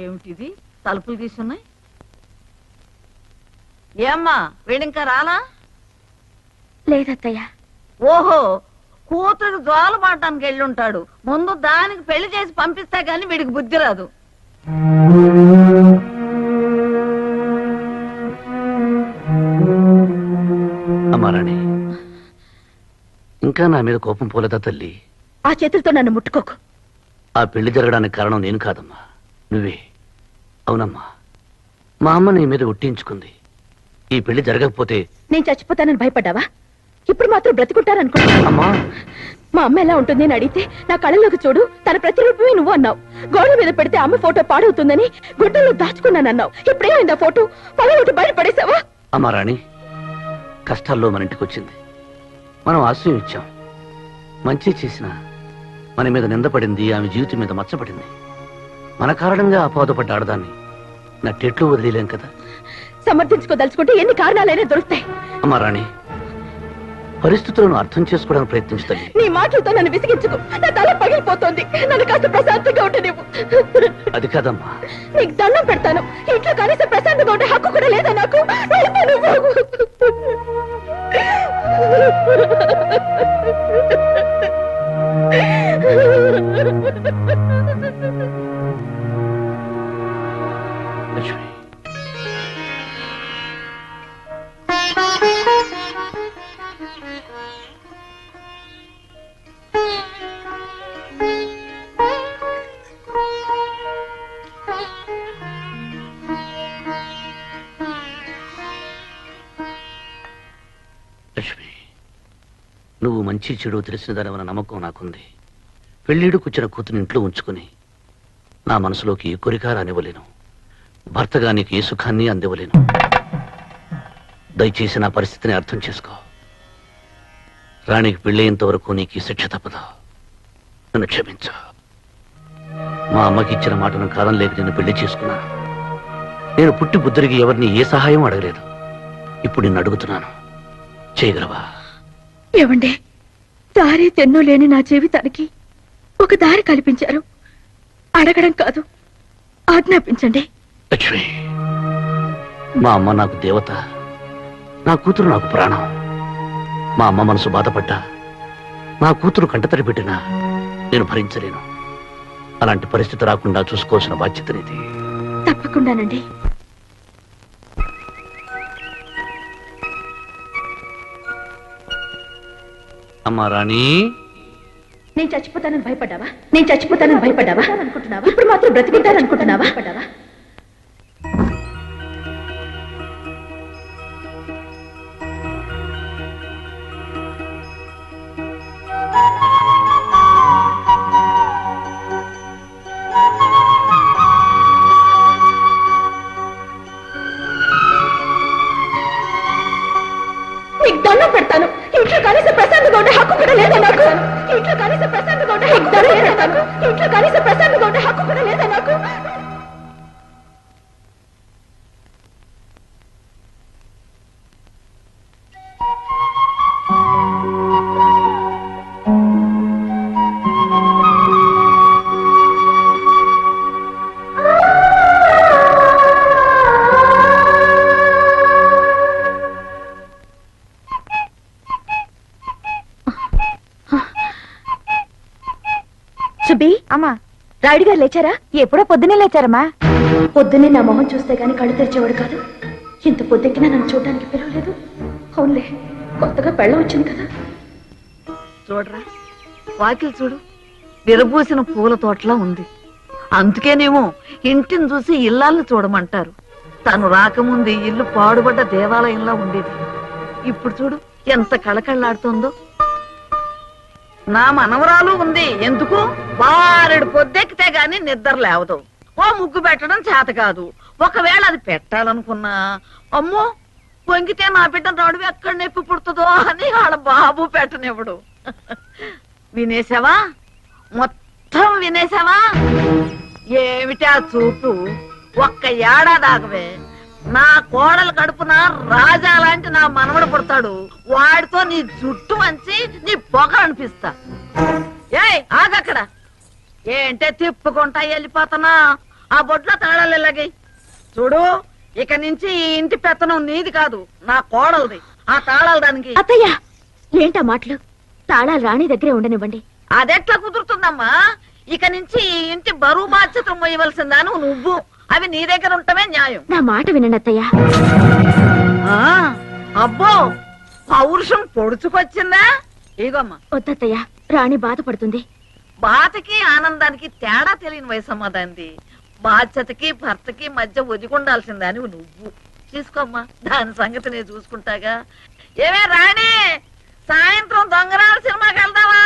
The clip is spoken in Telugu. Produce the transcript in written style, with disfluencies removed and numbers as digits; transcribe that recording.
ఏమిటిది తలుపులు తీసున్నాయి? ఏమ్మా వీడింకా రాలా? లేదత్తయ్య. ఓహో, కూతురు జోల పడటానికి వెళ్ళుంటాడు. ముందు దానికి పెళ్లి చేసి పంపిస్తే గాని వీడికి బుద్ధి రాదు. అమ్మారాణి, ఇంకా నా మీద కోపం పోలేదా తల్లి? ఆ చేతులతో నన్ను ముట్టుకోకు. ఆ పెళ్లి జరగడానికి కారణం నేను కాదమ్మా, నువ్వే. అవునమ్మా, మా అమ్మ నీ మీద ఒట్టించుకుంది. ఈ పెళ్లి జరగకపోతే నేను చచ్చిపోతానని భయపడ్డావా? ఇప్పుడు మాత్రం బ్రతికుంటాననుకుంటా. అమ్మా, మా అమ్మ ఎలా ఉంటుంది అని అడిగితే నా కళ్ళలోకి చూడు, తన ప్రతిరూపమే నువ్వు అన్నావు. గోడ మీద పెడితే అమ్మ ఫోటో పాడవుతుందని గుడ్డల్లో దాచుకున్నానన్నావు. ఇప్పుడేమైంది? ఆ ఫోటో పగలొట్టి బయటపడేసావా? అమ్మా రాణి, కష్టాల్లో మన ఇంటికి వచ్చింది, మనం ఆశ్రయం ఇచ్చాం. మంచి చేసినా మన మీద నిందపడింది, ఆమె జీవితం మీద మచ్చపడింది. మన కారణంగా అపవాదపడ్డ ఆడదాన్ని నట్టెట్లు వదిలేం కదా. సమర్థించుకోదలుచుకుంటే ఎన్ని కారణాలైనా దొరుకుతాయి. అమ్మా రాణి, పరిస్థితులను అర్థం చేసుకోవడానికి ప్రయత్నిస్తాను. నీ మాటలతో నన్ను విసిగించుకో. నా తల పగిలిపోతోంది. నన్ను కాస్త ప్రశాంతంగా ఉంటేనేమో. అది కాదమ్మా, నీకు దండం పెడతాను. ఇంట్లో కనీసం ప్రశాంతంగా ఉండే హక్కు కూడా లేదా నాకు? లక్ష్మి, లక్ష్మి, నువ్వు మంచి చెడు తెలిసినదానివన్న నమ్మకం నాకుంది. పెళ్ళిడు కూర్చున్న కూతుని ఇంట్లో ఉంచుకుని నా మనసులోకి ఏ కోరిక రానివ్వలేను. భర్తగా నీకు ఏ సుఖాన్ని అందివ్వలేను. దయచేసి నా పరిస్థితిని అర్థం చేసుకో. రాణికి పెళ్ళయ్యేంత వరకు నీకు ఈ శిక్ష తప్పదు. నన్ను క్షమించు. మా అమ్మకి ఇచ్చిన మాటను కాలం లేక నిన్ను పెళ్లి చేసుకున్నాను. నేను పుట్టి బుద్ధుడికి ఎవరిని ఏ సహాయం అడగలేదు. ఇప్పుడు నిన్ను అడుగుతున్నాను, చేయగలవా? ఏమండి, దారి తెన్నో లేని నా జీవితానికి ఒక దారి కల్పించారు. అడగడం కాదు, ఆజ్ఞాపించండి. లక్ష్మి, మా అమ్మ నాకు దేవత, నా కూతురు నాకు ప్రాణం. మా అమ్మ మనసు బాధపడ్డా, నా కూతురు కంటతడి పెట్టినా నేను భరించలేను. అలాంటి పరిస్థితి రాకుండా చూసుకోవాల్సిన బాధ్యత నీది. తప్పకుండానండి. అమ్మా రాణి, నేను చచ్చిపోతానని భయపడ్డావా? నేను చచ్చిపోతానని భయపడ్డావా అనుకుంటున్నావా? ఇప్పుడు మాత్రం బ్రతికుంటాననుకుంటున్నావా? నీకు దండం పెడతాను. ఇంట్లో కనీసం ప్రశాంతంగా ఉండే హక్కు కూడా లేదా నాకు? ఇంట్లో కనీసం ప్రశాంతంగా ఉండే హక్కు కూడా లేదా నాకు? ఇంట్లో కనీసం ప్రశాంతంగా ఉండే హక్కు కూడా లేదా నాకు? సుబ్బి, అమ్మా, రాయుడు గారు లేచారా? ఎప్పుడో పొద్దునే లేచారమ్మా. పొద్దున్నే నా మొహం చూస్తే గానీ కళ్ళు తెరిచేవాడు కాదు. ఇంత పొద్దెక్కినా నన్ను చూడడానికి పిలవలేదు. అవునులే, కొత్తగా పెళ్ళం వచ్చింది కదా. చూడరా, వాకిలి చూడు, విరబూసిన పూల తోటలా ఉంది. అందుకేనేమో ఇంటిని చూసి ఇల్లాలను చూడమంటారు. తను రాకముందు ఇల్లు పాడుబడ్డ దేవాలయంలా ఉండేది. ఇప్పుడు చూడు ఎంత కళకళలాడుతోందో. నా మనవరాలు ఉంది. ఎందుకు? వారెడు పొద్దెక్కితే గాని నిద్ర లేవదు. ఓ ముగ్గు పెట్టడం చేత కాదు. ఒకవేళ అది పెట్టాలనుకున్నా, అమ్మో పొంగితే నా బిడ్డ నడువు ఎక్కడ నొప్పి పుడుతుందో అని వాళ్ళ బాబు పెట్టనివ్వడు. వినేసావా? మొత్తం వినేసావా? ఏమిటి ఆ చూపు? ఒక్క ఏడాదాగవే నా కోడలు కడుపున రాజా లాంటి నా మనవడు పుడతాడు. వాడితో నీ జుట్టు వంచి నీ పొగ అనిపిస్తా. ఏయ్ ఆగక్కడ, ఏంటే తిప్పుకుంటా వెళ్ళిపోతున్నా? ఆ బొట్లో తాళాలు ఎలాగే చూడు. ఇక నుంచి ఈ ఇంటి పెత్తనం నీది కాదు, నా కోడలది. ఆ తాళాలు దానికి. అత్తయ్య ఏంటా మాటలు? తాళాలు రాణి దగ్గరే ఉండనివ్వండి. అదెట్లా కుదురుతుందమ్మా? ఇక నుంచి ఈ ఇంటి బరువు బాధ్యత మోయవలసిందాను నువ్వు. అవి నీ దగ్గర ఉంటమే న్యాయం. నా మాట వినండి అత్తయ్య. ఆ అబ్బో, పౌరుషం పొడుచుకొచ్చిందా? ఇగమ్మా. వద్దత్తయ్య, రాణి బాధపడుతుంది. బాధకి ఆనందానికి తేడా తెలియని వయసమ్మా దాంది. బాధ్యతకి భర్తకి మధ్య ఒదిగుండాల్సిందని నువ్వు. తీసుకోమ్మా, దాని సంగతి నేను చూసుకుంటాగా. ఏమే రాణి, సాయంత్రం దొంగరాల సినిమాకి వెళ్దావా?